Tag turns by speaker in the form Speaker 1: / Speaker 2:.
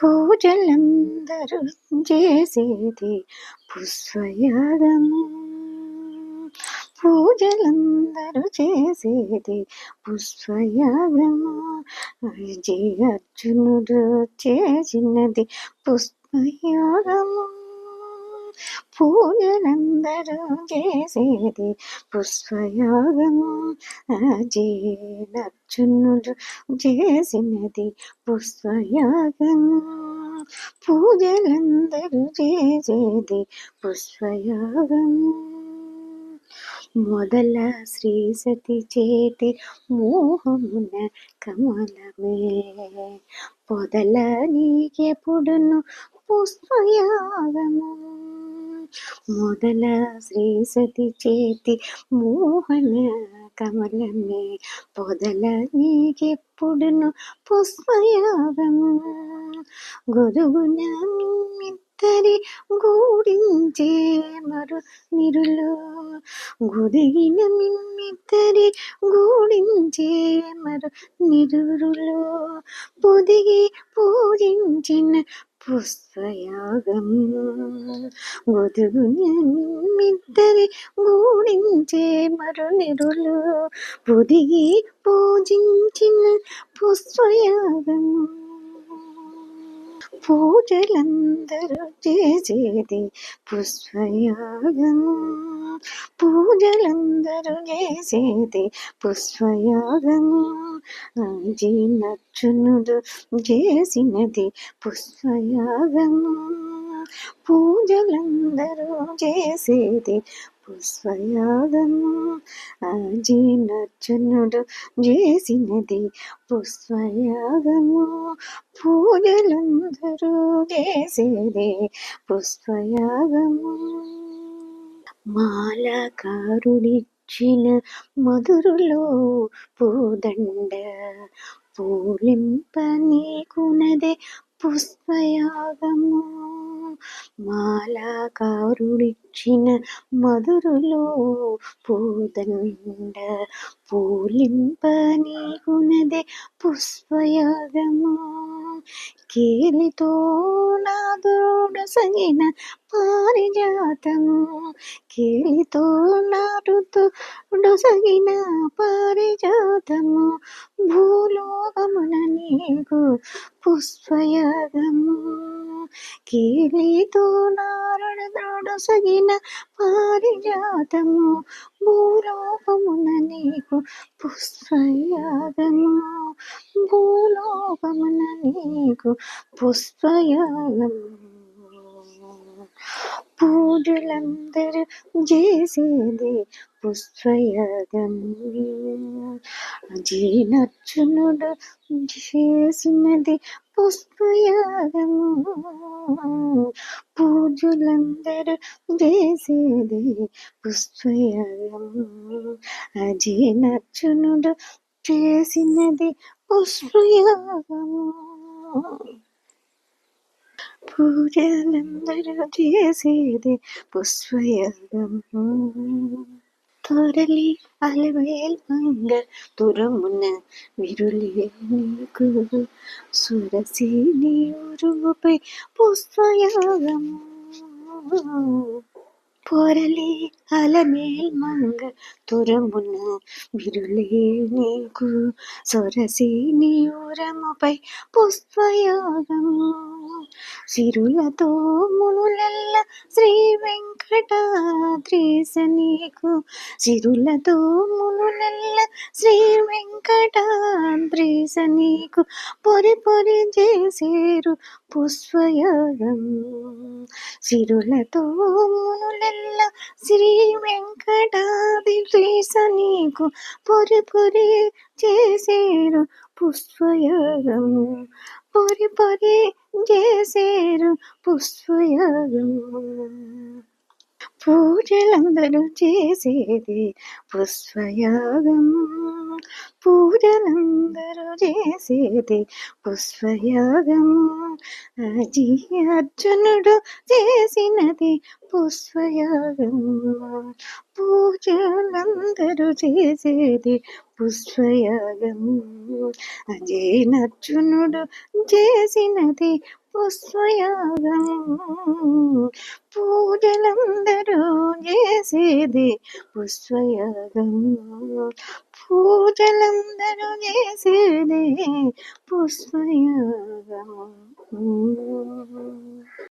Speaker 1: పూజలందరూ చేసేది పుష్పయాగము. పూజలందరూ చేసేది పుష్పయాగము. విజయ అర్జునుడు చేసినది పుష్పయాగము. పూజలందరూ చేసేది పుష్పయాగము. అర్జునుడు చేసినది పుష్పయాగము. పూజలందరూ చేసేది పుష్పయాగము. మొదల శ్రీ సతి చేతి మోహమున కమలమే పొదల నీకెప్పుడును పుష్పయాగము. మొదల శ్రీ సతి చేతి మోహన కమలమే పొదల నీకెప్పుడును పుష్పయాగము. గొడుగున మిత్తరి గూడించే మరు నిరులు గుదిగిన మిత్తరి గూడించే మరు నిరులు పొదిగి పూజించిన పుష్పయాగము. గొదుగున మిత్తరి గూడించే మరు నిరులు పొదిగి పూజించిన పుష్పయాగము. పూజలందరూ చేసేది పుష్పయాగము. పూజలందరూ చేసేది పుష్పయాగము. అర్జునుడు చేసినది పుష్పయాగము. పూజలందరూ చేసేది పుష్పయాగము. అర్జునుడు చేసినది పుష్పయాగము. పూజలందరూ చేసేది పుష్పయాగము. మాలకారుడిచ్చిన మధురులో పూదండ పూలింప నీకునదే పుష్పయాగము. మాలకారుడిచ్చిన మధురులో పూదండ పూలింప నీకునదే పుష్పయాగము. కేలితో నాదోడు సగిన పారిజాతము. కేలితో నాటుతో డొసగిన పారిజాతము. భూలోకమున నీకు పుష్పయాగము. కేలితో నారడొసగిన పారిజాతము. భూలోకమున నీకు పుష్పయాగము. భూలోకమున నీకు పుష్పయాగము. పూజలందరూ చేసేది పుష్పయాగము. అర్జునుడు చేసినది పుష్పయాగము. పూజలందరూ చేసేది పుష్పయాగము. అర్జునుడు చేసినది పుష్పయాగము. పూజలందరూ చేసేది పుష్పయాగము. తొరలి అలవేల్ మంగ తురమున విరులే నీకు సురసేని ఉరుముపై పుష్పయాగము. పొరలి అలమేల్ మంగ తురమున విరులే నీకు సొరసేని ఉరముపై పుష్పయాగము. సిరులతో మునులెల్ల శ్రీ వెంకటాద్రీశ నీకు సిరులతో మునులెల్ల శ్రీ వెంకటాద్రీశ నీకు పొరి పొరి చేసేరు పుష్పయాగము. సిరులతో మునులెల్ల శ్రీ వెంకటాద్రీశ నీకు పొరి పొరి చేసేరు పుష్పయాగము. పొరి పొరి చేసేరు పుష్పయాగము. పూజలందరూ చేసేది పుష్పయాగము. పూజలందరూ చేసేది పుష్పయాగము. అర్జునుడు చేసినది పుష్పయాగము. పూజలందరూ చేసేది పుష్పయాగము. అర్జునుడు చేసినది పుష్పయాగం పూజలందరూ చేసేది పుష్పయాగం పూజలందరూ చేసేది పుష్పయాగం